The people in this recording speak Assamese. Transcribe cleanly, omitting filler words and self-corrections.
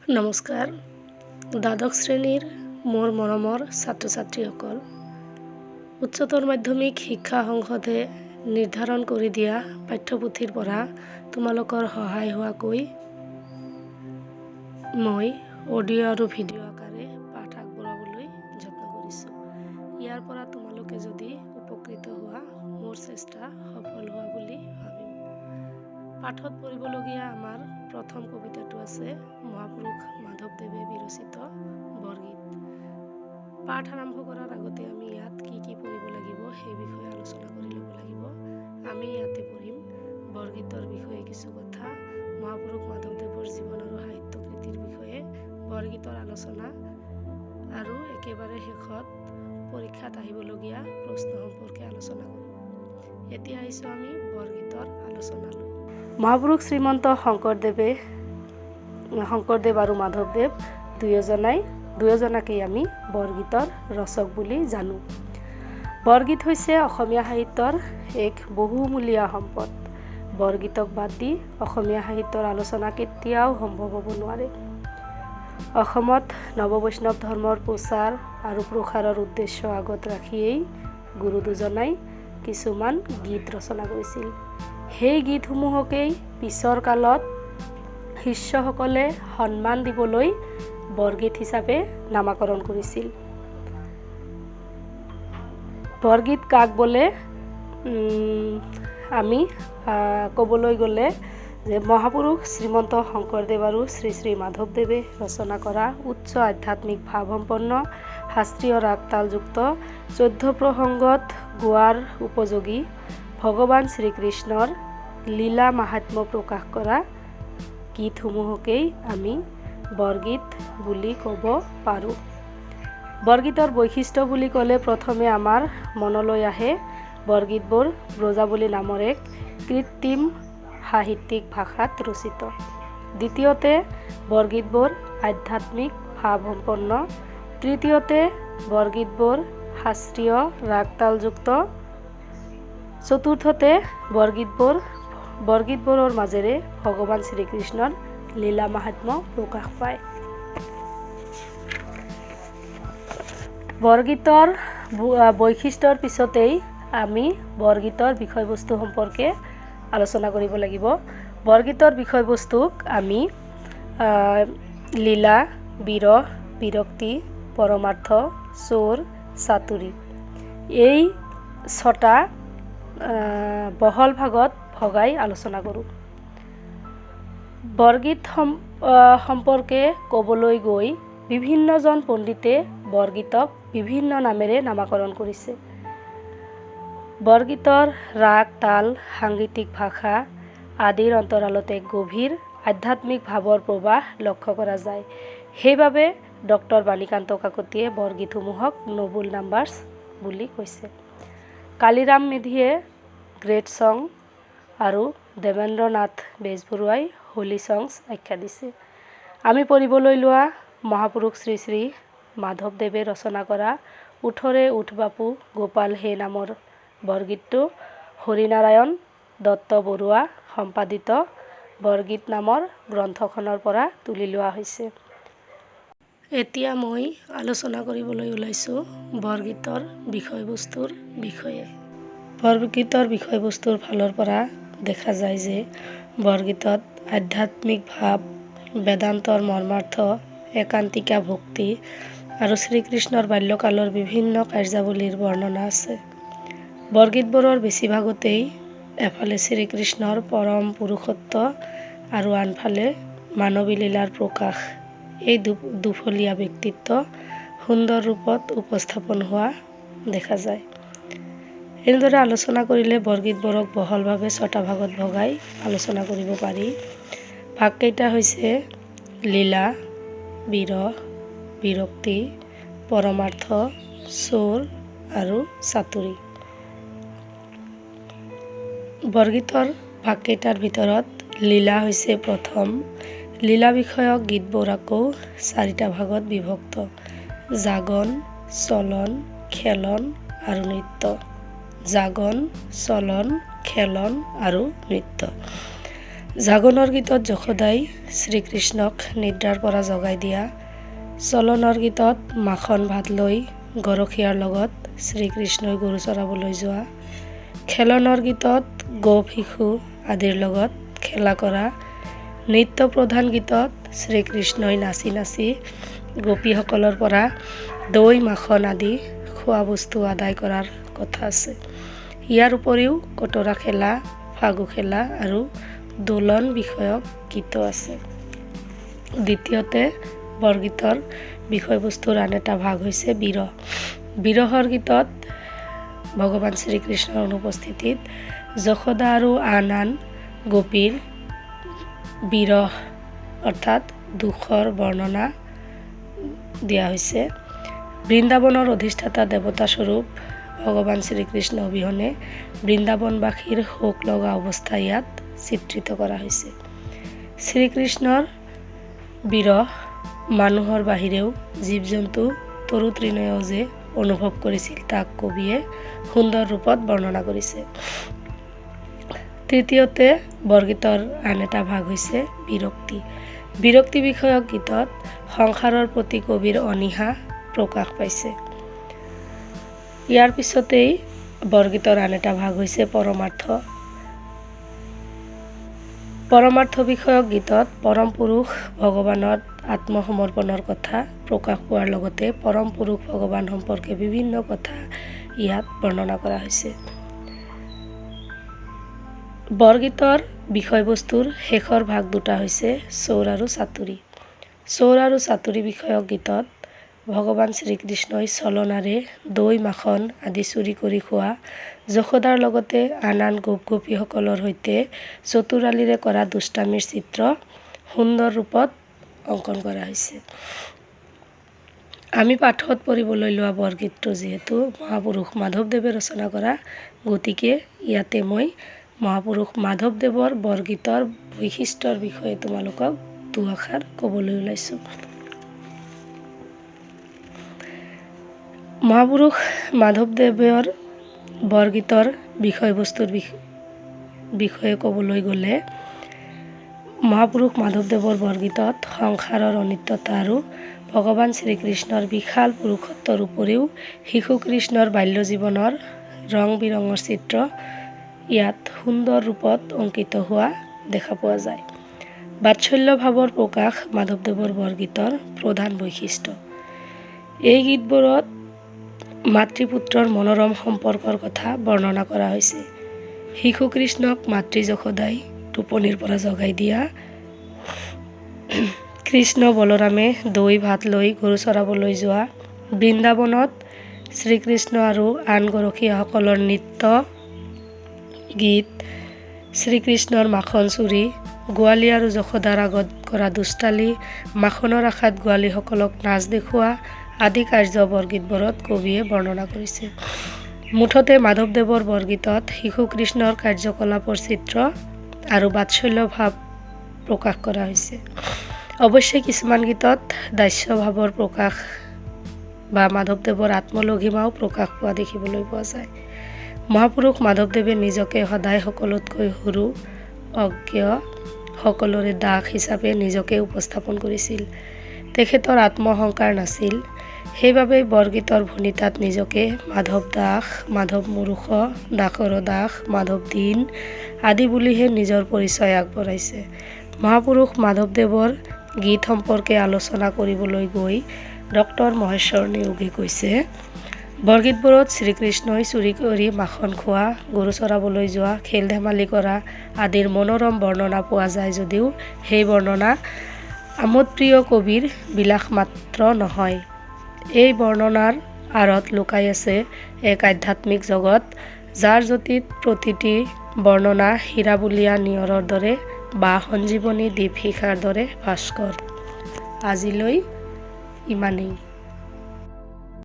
নমস্কাৰ। দ্বাদশ শ্ৰেণীৰ মোৰ মৰমৰ ছাত্ৰ ছাত্ৰীসকল, উচ্চতৰ মাধ্যমিক শিক্ষা সংসদে নিৰ্ধাৰণ কৰি দিয়া পাঠ্যপুথিৰ পৰা তোমালোকৰ সহায় হোৱাকৈ মই অডিঅ' আৰু ভিডিঅ' আকাৰে পাঠ আগবঢ়াবলৈ যত্ন কৰিছোঁ। ইয়াৰ পৰা তোমালোকে যদি উপকৃত হোৱা, মোৰ চেষ্টা সফল হোৱা বুলি ভাবিম। পাঠত পঢ়িবলগীয়া আমাৰ প্ৰথম কবিতাটো আছে মহাপুৰুষ মাধৱদেৱে বিৰচিত বৰগীত। পাঠ আৰম্ভ কৰাৰ আগতে আমি ইয়াত কি পঢ়িব লাগিব সেই বিষয়ে আলোচনা কৰি ল'ব লাগিব। আমি ইয়াতে পঢ়িম বৰগীতৰ বিষয়ে কিছু কথা, মহাপুৰুষ মাধৱদেৱৰ জীৱন আৰু সাহিত্য কৃতিৰ বিষয়ে বৰগীতৰ আলোচনা, আৰু একেবাৰে শেষত পৰীক্ষাত আহিবলগীয়া প্ৰশ্ন সম্পৰ্কে আলোচনা কৰিম। এতিয়া আহিছোঁ আমি বৰগীতৰ আলোচনালৈ। মহাপুৰুষ শ্ৰীমন্ত শংকৰদেৱ আৰু মাধৱদেৱ দুয়োজনাকেই আমি বৰগীতৰ ৰচক বুলি জানো। বৰগীত হৈছে অসমীয়া সাহিত্যৰ এক বহুমূলীয়া সম্পদ। বৰগীতক বাদ দি অসমীয়া সাহিত্যৰ আলোচনা কেতিয়াও সম্ভৱ হ'ব নোৱাৰে। অসমত নৱবৈষ্ণৱ ধৰ্মৰ প্ৰচাৰ আৰু প্ৰসাৰৰ উদ্দেশ্য আগত ৰাখিয়েই গুৰু দুজনাই কিছুমান গীত ৰচনা কৰিছিল। সেই গীতসমূহকেই পিছৰ কালত শিষ্যসকলে সন্মান দিবলৈ বৰগীত হিচাপে নামাকৰণ কৰিছিল। বৰগীত কাক বোলে? আমি ক'বলৈ গ'লে যে মহাপুৰুষ শ্ৰীমন্ত শংকৰদেৱ আৰু শ্ৰী শ্ৰী মাধৱদেৱে ৰচনা কৰা উচ্চ আধ্যাত্মিক ভাৱসম্পন্ন শাস্ত্ৰীয় ৰাগ তালযুক্ত 14 প্ৰসংগত গোৱাৰ উপযোগী ভগৱান শ্ৰীকৃষ্ণৰ লীলা মাহাত্ম্য প্ৰকাশ কৰা গীতসমূহকেই আমি বৰগীত বুলি ক'ব পাৰোঁ। বৰগীতৰ বৈশিষ্ট্য বুলি ক'লে প্ৰথমে আমাৰ মনলৈ আহে বৰগীতবোৰ ব্ৰজাৱলী নামৰ এক কৃত্ৰিম সাহিত্যিক ভাষাত ৰচিত। দ্বিতীয়তে বৰগীতবোৰ আধ্যাত্মিক ভাৱসম্পন্ন। তৃতীয়তে বৰগীতবোৰ শাস্ত্ৰীয় ৰাগ তালযুক্ত। চতুৰ্থতে বৰগীতবোৰৰ মাজেৰে ভগৱান শ্ৰীকৃষ্ণৰ লীলা মাহাত্ম্য প্ৰকাশ পায়। বৰগীতৰ বৈশিষ্ট্যৰ পিছতেই আমি বৰগীতৰ বিষয়বস্তু সম্পৰ্কে আলোচনা কৰিব লাগিব। বৰগীতৰ বিষয়বস্তুক আমি লীলা, বিৰহ, বিৰক্তি, পৰমাৰ্থ, চোৰ, চাতুৰী এই 6টা বহল ভাগত ভগাই আলোচনা কৰোঁ। বৰগীত সম্পৰ্কে ক'বলৈ গৈ বিভিন্নজন পণ্ডিতে বৰগীতক বিভিন্ন নামেৰে নামাকৰণ কৰিছে। বৰগীতৰ ৰাগ, তাল, সাংগীতিক ভাষা আদিৰ অন্তৰালত এক গভীৰ আধ্যাত্মিক ভাৱৰ প্ৰৱাহ লক্ষ্য কৰা যায়। সেইবাবে ডক্টৰ বাণীকান্ত কাকতিয়ে বৰগীতসমূহক নোবুল নাম্বাৰ্ছ বুলি কৈছে। কালিৰাম মেধিয়ে গ্ৰেট ছং আৰু দেৱেন্দ্ৰ নাথ বেজবৰুৱাই হোলী ছংছ আখ্যা দিছে। আমি পঢ়িবলৈ লোৱা মহাপুৰুষ শ্ৰী শ্ৰী মাধৱদেৱে ৰচনা কৰা উঠৰে উঠ বাপু গোপাল হে নামৰ বৰগীতটো হৰিনাৰায়ণ দত্ত বৰুৱা সম্পাদিত বৰগীত নামৰ গ্ৰন্থখনৰ পৰা তুলি লোৱা হৈছে। এতিয়া মই আলোচনা কৰিবলৈ ওলাইছোঁ বৰগীতৰ বিষয়বস্তুৰ বিষয়ে। বৰগীতৰ বিষয়বস্তুৰ ফালৰ পৰা দেখা যায় যে বৰগীতত আধ্যাত্মিক ভাৱ, বেদান্তৰ মৰ্মাৰ্থ, একান্তিকা ভক্তি আৰু শ্ৰীকৃষ্ণৰ বাল্যকালৰ বিভিন্ন কাৰ্যাৱলীৰ বৰ্ণনা আছে। বৰগীতবোৰৰ বেছিভাগতেই এফালে শ্ৰীকৃষ্ণৰ পৰম পুৰুষত্ব আৰু আনফালে মানৱী লীলাৰ প্ৰকাশ, এই দুফলীয়া ব্যক্তিত্ব সুন্দৰ ৰূপত উপস্থাপন হোৱা দেখা যায়। এনেদৰে আলোচনা কৰিলে বৰগীতবোৰক বহলভাৱে 6টা ভাগত ভগাই আলোচনা কৰিব পাৰি। ভাগকেইটা হৈছে লীলা, বিৰহ, বিৰক্তি, পৰমাৰ্থ, চোৰ আৰু চাতুৰী। বৰগীতৰ ভাগকেইটাৰ ভিতৰত লীলা হৈছে প্ৰথম। লীলা বিষয়ক গীতবোৰ আকৌ 4টা ভাগত বিভক্ত: জাগন, চলন, খেলন আৰু নৃত্য। জাগন, চলন, খেলন আৰু নৃত্য। জাগৰণৰ গীতত যশোদাই শ্ৰীকৃষ্ণক নিদ্ৰাৰ পৰা জগাই দিয়া, চলনৰ গীতত মাখন ভাত লৈ গৰখীয়াৰ লগত শ্ৰীকৃষ্ণই গৰু চৰাবলৈ যোৱা, খেলনৰ গীতত গোপ শিশু আদিৰ লগত খেলা কৰা, নৃত্য প্ৰধান গীতত শ্ৰীকৃষ্ণই নাচি নাচি গোপীসকলৰ পৰা দৈ মাখন আদি খোৱা বস্তু আদায় কৰাৰ কথা আছে। ইয়াৰ উপৰিও কটৰা খেলা, ফাগু খেলা আৰু দোলন বিষয়ক গীতো আছে। দ্বিতীয়তে বৰগীতৰ বিষয়বস্তুৰ আন এটা ভাগ হৈছে বিৰহ। বিৰহৰ গীতত ভগৱান শ্ৰীকৃষ্ণৰ অনুপস্থিতিত যশোদা আৰু আন আন গোপীৰ বিৰহ অৰ্থাৎ দুখৰ বৰ্ণনা দিয়া হৈছে। বৃন্দাবনৰ অধিষ্ঠাতা দেৱতা স্বৰূপ ভগৱান শ্ৰীকৃষ্ণ অবিহনে বৃন্দাবনবাসীৰ শোক লগা অৱস্থা ইয়াত চিত্ৰিত কৰা হৈছে। শ্ৰীকৃষ্ণৰ বিৰহ মানুহৰ বাহিৰেও জীৱ জন্তু তৰু তৃণেও যে অনুভৱ কৰিছিল তাক কবিয়ে সুন্দৰ ৰূপত বৰ্ণনা কৰিছে। তৃতীয়তে বৰগীতৰ আন এটা ভাগ হৈছে বিৰক্তি। বিৰক্তি বিষয়ক গীতত সংসাৰৰ প্ৰতি কবিৰ অনীহা প্ৰকাশ পাইছে। ইয়াৰ পিছতেই বৰগীতৰ আন এটা ভাগ হৈছে পৰমাৰ্থ। পৰমাৰ্থ বিষয়ক গীতত পৰম পুৰুষ ভগৱানত আত্মসমৰ্পণৰ কথা প্ৰকাশ পোৱাৰ লগতে পৰম পুৰুষ ভগৱান সম্পৰ্কে বিভিন্ন কথা ইয়াত বৰ্ণনা কৰা হৈছে। বৰগীতৰ বিষয়বস্তুৰ শেষৰ ভাগ দুটা হৈছে চোৰ আৰু চাতুৰি। চোৰ আৰু চাতুৰি বিষয়ক গীতত ভগৱান শ্ৰীকৃষ্ণই চলনাৰে দৈ মাখন আদি চুৰি কৰি খোৱা, যশোদাৰ লগতে আন আন গোপ গোপীসকলৰ সৈতে চতুৰালিৰে কৰা দুষ্টামিৰ চিত্ৰ সুন্দৰ ৰূপত অংকন কৰা হৈছে। আমি পাঠত পঢ়িবলৈ লোৱা বৰগীতটো যিহেতু মহাপুৰুষ মাধৱদেৱে ৰচনা কৰা, গতিকে ইয়াতে মই মহাপুৰুষ মাধৱদেৱৰ বৰগীতৰ বৈশিষ্ট্যৰ বিষয়ে তোমালোকক দুআষাৰ ক'বলৈ ওলাইছোঁ। মহাপুৰুষ মাধৱদেৱৰ বৰগীতৰ বিষয়বস্তুৰ বিষয়ে ক'বলৈ গ'লে মহাপুৰুষ মাধৱদেৱৰ বৰগীতত সংসাৰৰ অনিত্যতা আৰু ভগৱান শ্ৰীকৃষ্ণৰ বিশাল পুৰুষত্বৰ উপৰিও শিশু কৃষ্ণৰ বাল্য জীৱনৰ ৰং বিৰঙৰ চিত্ৰ ইয়াত সুন্দৰ ৰূপত অংকিত হোৱা দেখা পোৱা যায়। বাৎসল্য ভাৱৰ প্ৰকাশ মাধৱদেৱৰ বৰগীতৰ প্ৰধান বৈশিষ্ট্য। এই গীতবোৰত মাতৃ পুত্ৰৰ মনোৰম সম্পৰ্কৰ কথা বৰ্ণনা কৰা হৈছে। শিশু কৃষ্ণক মাতৃ যশোদাই টোপনিৰ পৰা জগাই দিয়া, কৃষ্ণ বলৰামে দৈ ভাত লৈ গৰু চৰাবলৈ যোৱা, বৃন্দাবনত শ্ৰীকৃষ্ণ আৰু আন গৰখীয়াসকলৰ নৃত্য গীত, শ্ৰীকৃষ্ণৰ মাখন চুৰি, গোৱালী আৰু যশোদাৰ আগত কৰা দুষ্টালি, মাখনৰ আশাত গোৱালীসকলক নাচ দেখুওৱা আদি কাৰ্য বৰগীতবোৰত কবিয়ে বৰ্ণনা কৰিছে। মুঠতে মাধৱদেৱৰ বৰগীতত শিশু কৃষ্ণৰ কাৰ্যকলাপৰ চিত্ৰ আৰু বাৎসল্য ভাৱ প্ৰকাশ কৰা হৈছে। অৱশ্যে কিছুমান গীতত দাস্য ভাৱৰ প্ৰকাশ বা মাধৱদেৱৰ আত্মলঘিমাও প্ৰকাশ পোৱা দেখিবলৈ পোৱা যায়। মহাপুৰুষ মাধৱদেৱে নিজকে সদায় সকলোতকৈ সৰু, অজ্ঞ, সকলোৰে দাস হিচাপে নিজকে উপস্থাপন কৰিছিল। তেখেতৰ আত্মঅহংকাৰ নাছিল। সেইবাবেই বৰগীতৰ ভণিতাত নিজকে মাধৱ দাস, মাধৱ মূৰুষ, দাসৰ দাস, মাধৱ দীন আদি বুলিহে নিজৰ পৰিচয় আগবঢ়াইছে। মহাপুৰুষ মাধৱদেৱৰ গীত সম্পৰ্কে আলোচনা কৰিবলৈ গৈ ডক্টৰ মহেশ্বৰ নেওগে কৈছে, বৰগীতবোৰত শ্ৰীকৃষ্ণই চুৰি কৰি মাখন খোৱা, গৰু চৰাবলৈ যোৱা, খেল ধেমালি কৰা আদিৰ মনোৰম বৰ্ণনা পোৱা যায় যদিও সেই বৰ্ণনা আমোদপ্ৰিয় কবিৰ বিলাস মাত্ৰ নহয়। এই বৰ্ণনাৰ আঁৰত লুকাই আছে এক আধ্যাত্মিক জগত, যাৰ জ্যোতিত প্ৰতিটি বৰ্ণনা হীৰাবুলীয়া নিয়ৰৰ দৰে বা সঞ্জীৱনী দীপশিখাৰ দৰে ভাস্কৰ। আজিলৈ ইমানেই।